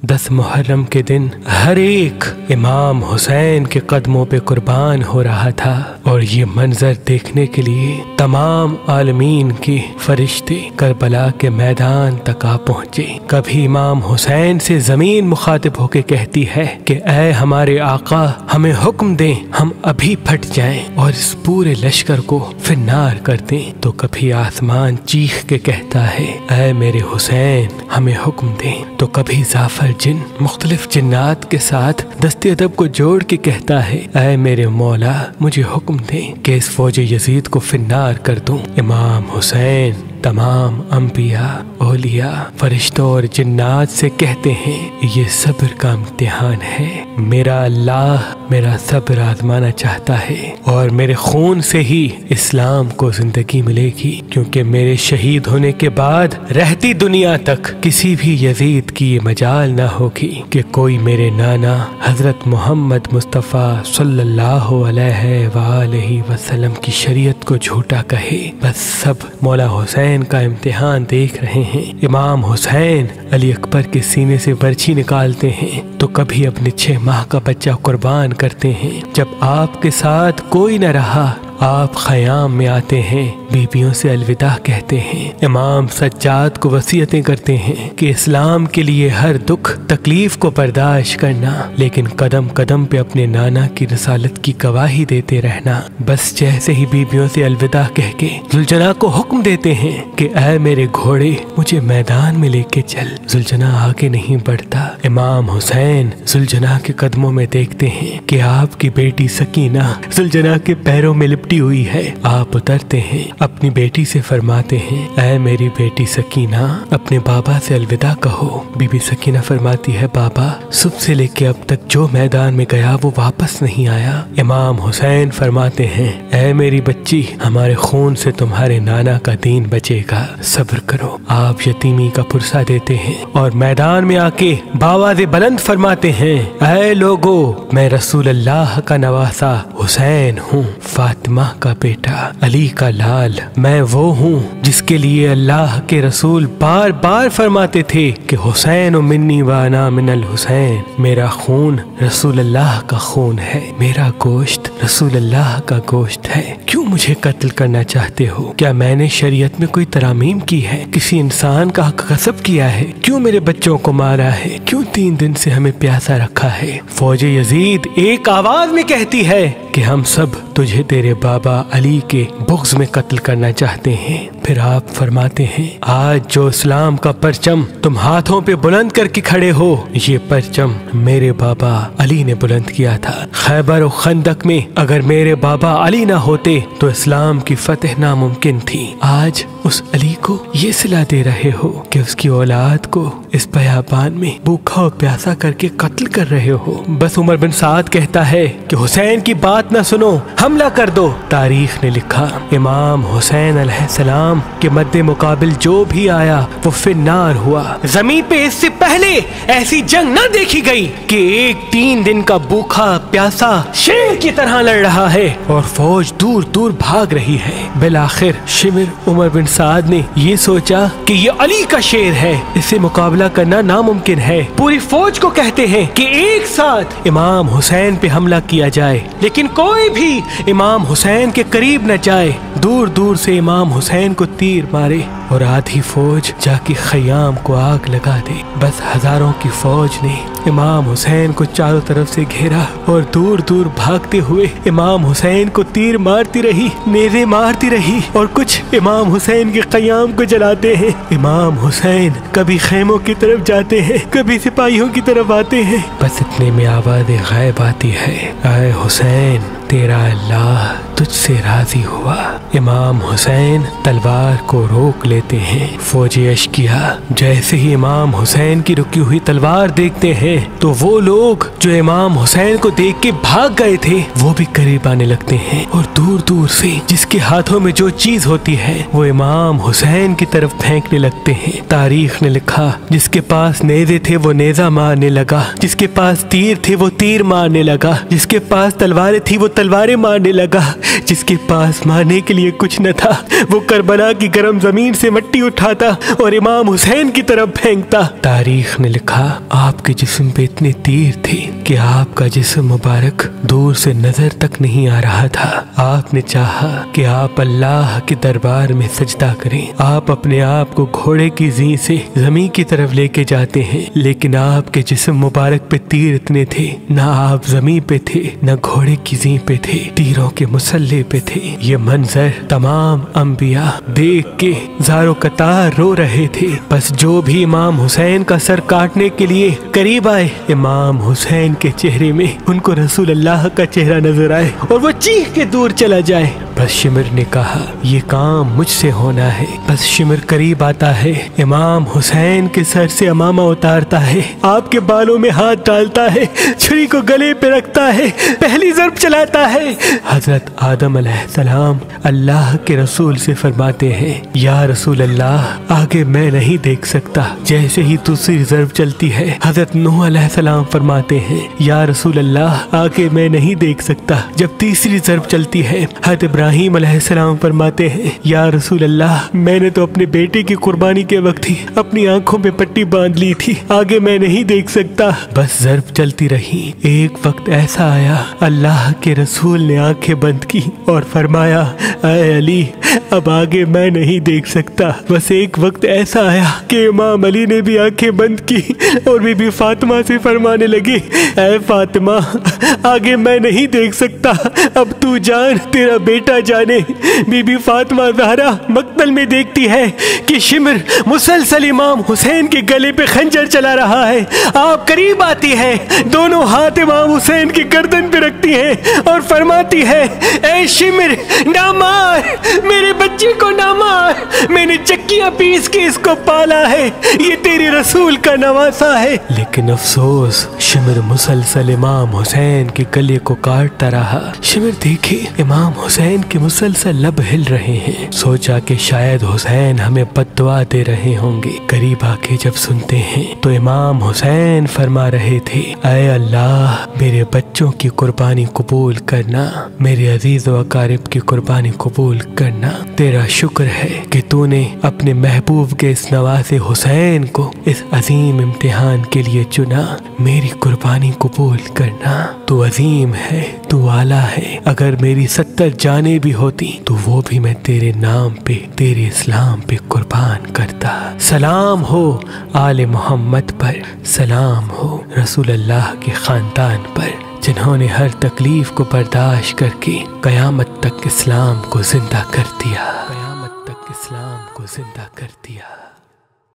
10 मुहर्रम के दिन हर एक इमाम हुसैन के कदमों पे कुर्बान हो रहा था और ये मंजर देखने के लिए तमाम आलमीन के फरिश्ते करबला के मैदान तक आ पहुँचे। कभी इमाम हुसैन से जमीन मुखातिब होके कहती है कि ऐ हमारे आका, हमें हुक्म दें, हम अभी फट जाएं और इस पूरे लश्कर को फिन्नार कर दें। तो कभी आसमान चीख के कहता है ऐ मेरे हुसैन, हमें हुक्म दें। तो कभी जाफर जिन मुख्तलिफ जिन्नात के साथ दस्ते अदब को जोड़ के कहता है ऐ मेरे मौला, मुझे हुक्म दें कि इस फौज यजीद को फिन्नार कर दूं। इमाम हुसैन तमाम अंबिया, औलिया, फरिश्तों और जिन्नात से कहते हैं ये सब्र का इम्तिहान है। मेरा अल्लाह मेरा सब्र आजमाना चाहता है और मेरे खून से ही इस्लाम को जिंदगी मिलेगी, क्योंकि मेरे शहीद होने के बाद रहती दुनिया तक किसी भी यजीद की ये मजाल ना होगी कि कोई मेरे नाना हजरत मोहम्मद मुस्तफ़ा सल्लल्लाहु अलैहि वसल्लम की शरीयत को झूठा कहे। बस सब मौला हुसैन का इम्तिहान देख रहे हैं। इमाम हुसैन अली अकबर के सीने से बर्छी निकालते हैं तो कभी अपने 6 माह का बच्चा कुर्बान करते हैं। जब आपके साथ कोई न रहा, आप ख़याम में आते हैं, बीबियों से अलविदा कहते हैं। इमाम सज्जाद को वसीयतें करते हैं कि इस्लाम के लिए हर दुख तकलीफ को बर्दाश्त करना, लेकिन कदम कदम पे अपने नाना की रसालत की गवाही देते रहना। बस जैसे ही बीबियों से अलविदा कह के जुलजना को हुक्म देते हैं कि ऐ मेरे घोड़े, मुझे मैदान में लेके चल। जुलजना आगे नहीं बढ़ता। इमाम हुसैन जुलजना के कदमों में देखते हैं कि आपकी बेटी सकीना जुलजना के पैरों में लिपटी हुई है। आप उतरते हैं, अपनी बेटी से फरमाते हैं ऐ मेरी बेटी सकीना, अपने बाबा से अलविदा कहो। बीबी सकीना फरमाती है बाबा, सुबह से लेके अब तक जो मैदान में गया वो वापस नहीं आया। इमाम हुसैन फरमाते हैं ऐ मेरी बच्ची, हमारे खून से तुम्हारे नाना का दीन बचेगा, सब्र करो। आप यतीमी का पुरसा देते हैं और मैदान में आके बावाज़े बुलंद फरमाते हैं ऐ लोगो, मैं रसूल अल्लाह का नवासा हुसैन हूँ, फातिमा का बेटा, अली का लाल। मैं वो हूँ जिसके लिए अल्लाह के रसूल बार बार फरमाते थे कि हुसैन मिन्नी व अना मिनल हुसैन। मेरा खून रसूल अल्लाह का खून है, मेरा गोश्त रसूल अल्लाह का गोश्त है। क्यों मुझे कत्ल करना चाहते हो? क्या मैंने शरीयत में कोई तरामीम की है? किसी इंसान का हक गस्ब किया है? क्यों मेरे बच्चों को मारा है? क्यों 3 दिन से हमें प्यासा रखा है? फौज यजीद एक आवाज में कहती है कि हम सब तुझे तेरे बाबा अली के बुग़्ज़ में कत्ल करना चाहते हैं। फिर आप फरमाते हैं आज जो इस्लाम का परचम तुम हाथों पे बुलंद करके खड़े हो, ये परचम मेरे बाबा अली ने बुलंद किया था। खैबर और खंदक में अगर मेरे बाबा अली ना होते तो इस्लाम की फतह नामुमकिन थी। आज उस अली को ये सिला दे रहे हो कि उसकी औलाद को इस बयाबान में भूखा और प्यासा करके कत्ल कर रहे हो। बस उमर बिन साद कहता है कि हुसैन की बात ना सुनो, हमला कर दो। तारीख ने लिखा इमाम हुसैन अलैहिस्सलाम के मद्दे मुकाबिल जो भी आया वो फिन्नार हुआ। जमीन पे इससे पहले ऐसी जंग ना देखी गई कि एक 3 दिन का भूखा प्यासा शेर की तरह लड़ रहा है और फौज दूर दूर भाग रही है। बिलाखिर शिमिर उमर बिन साद ने ये सोचा कि ये अली का शेर है, इससे मुकाबला करना नामुमकिन है। पूरी फौज को कहते हैं कि एक साथ इमाम हुसैन पे हमला किया जाए, लेकिन कोई भी इमाम हुसैन के करीब न जाए। दूर दूर से इमाम हुसैन को तीर मारे और आधी फौज जाके खयाम को आग लगा दे। बस हजारों की फौज ने इमाम हुसैन को चारों तरफ से घेरा और दूर दूर भागते हुए इमाम हुसैन को तीर मारती रही, नेज़े मारती रही और कुछ इमाम हुसैन के क़याम को जलाते हैं। इमाम हुसैन कभी खैमों की तरफ जाते हैं, कभी सिपाहियों की तरफ आते हैं। बस इतने में आवाज़ गैब आती है ऐ हुसैन, तेरा अल्लाह तुझसे राजी हुआ। इमाम हुसैन तलवार को रोक लेते हैं। फौजी अश्किया जैसे ही इमाम हुसैन की रुकी हुई तलवार देखते हैं तो वो लोग जो इमाम हुसैन को देख के भाग गए थे वो भी करीब आने लगते हैं और दूर दूर से जिसके हाथों में जो चीज होती है वो इमाम हुसैन की तरफ फेंकने लगते हैं। तारीख ने लिखा जिसके पास नेज़े थे वो नेज़ा मारने लगा, जिसके पास तीर थे वो तीर मारने लगा, जिसके पास तलवारें थी वो तलवारें मारने लगा, जिसके पास मारने के लिए कुछ न था, वो करबला की गर्म जमीन से मिट्टी उठाता और इमाम हुसैन की तरफ फेंकता। तारीख ने लिखा, आपके जिस्म पे इतने तीर थे कि आपका जिस्म मुबारक दूर से नजर तक नहीं आ रहा था। आपने चाहा कि आप अल्लाह के दरबार में सजदा करें। आप अपने आप को घोड़े की जी से जमीन की तरफ लेके जाते हैं, लेकिन आपके जिस्म मुबारक पे तीर इतने थे, ना आप जमीन पे थे न घोड़े की जी पे थे, तीरों के मुसल्ले पे थे। ये मंजर तमाम अंबिया देख के ज़ारो कतार रो रहे थे। बस जो भी इमाम हुसैन का सर काटने के लिए करीब आए, इमाम हुसैन के चेहरे में उनको रसूल अल्लाह का चेहरा नजर आए और वो चीख के दूर चला जाए। बस शिमर ने कहा, ये काम मुझसे होना है। बस शिमर करीब आता है, इमाम हुसैन के सर से अमामा उतारता है, आपके बालों में हाथ डालता है, छुरी को गले पे रखता है, पहली ज़र्ब चलाता है। हजरत आदम अलैहिस्सलाम अल्लाह के रसूल से फरमाते हैं, या रसूल अल्लाह, आगे मैं नहीं देख सकता। जैसे ही दूसरी ज़र्ब चलती है, हजरत नूह अलैहिस्सलाम फरमाते हैं, या रसूल अल्लाह, आगे मैं नहीं देख सकता। जब तीसरी ज़र्ब चलती है, हजरत इब्राहीम अलैहिस्सलाम फरमाते हैं, या रसूल अल्लाह, मैंने तो अपने बेटे की कुर्बानी के वक्त ही अपनी आंखों पे पट्टी बांध ली थी, आगे मैं नहीं देख सकता। बस ज़र्ब चलती रही। एक वक्त ऐसा आया, अल्लाह के रसूल ने आंखें बंद की और फरमाया, ऐ अली, अब आगे मैं नहीं देख सकता। बस एक वक्त ऐसा आया कि इमाम अली ने भी आंखें बंद की और बीबी फातिमा से फरमाने लगे, ऐ फातिमा, आगे मैं नहीं देख सकता, अब तू जान, तेरा बेटा जाने। बीबी फातिमा ज़हरा मक्तल में देखती है कि शिमर मुसलसल इमाम हुसैन के गले पे खंजर चला रहा है। आप करीब आती है, दोनों हाथ इमाम हुसैन की गर्दन पे रखती है और फरमाती है, ऐ शिमर, ना मार, मेरे बच्चे को ना मार, मैंने चक्कियां पीस के इसको पाला है, ये तेरे रसूल का नवासा है। लेकिन अफसोस, शिमर मुसलसल इमाम हुसैन के गले को काटता रहा। शिमर देखे इमाम हुसैन के मुसलसल लब हिल रहे हैं। सोचा कि शायद हुसैन हमें बद्दुआ दे रहे होंगे। करीब आके जब सुनते हैं तो इमाम हुसैन फरमा रहे थे, ऐ अल्लाह, मेरे बच्चों की कुर्बानी कबूल करना, मेरे अजीज व अकारिब की कुर्बानी कबूल करना। तेरा शुक्र है कि तूने अपने महबूब के इस नवासे हुसैन को इस अजीम इम्तिहान के लिए चुना। मेरी कुर्बानी कबूल करना। तू अजीम है, तू आला है। अगर मेरी 70 जाने भी होती तो वो भी मैं तेरे नाम पे, तेरे इस्लाम पे कुर्बान करता। सलाम हो आले मोहम्मद पर, सलाम हो रसूल अल्लाह के खानदान पर, जिन्होंने हर तकलीफ को बर्दाश्त करके कयामत तक इस्लाम को जिंदा कर दिया, कयामत तक इस्लाम को जिंदा कर दिया।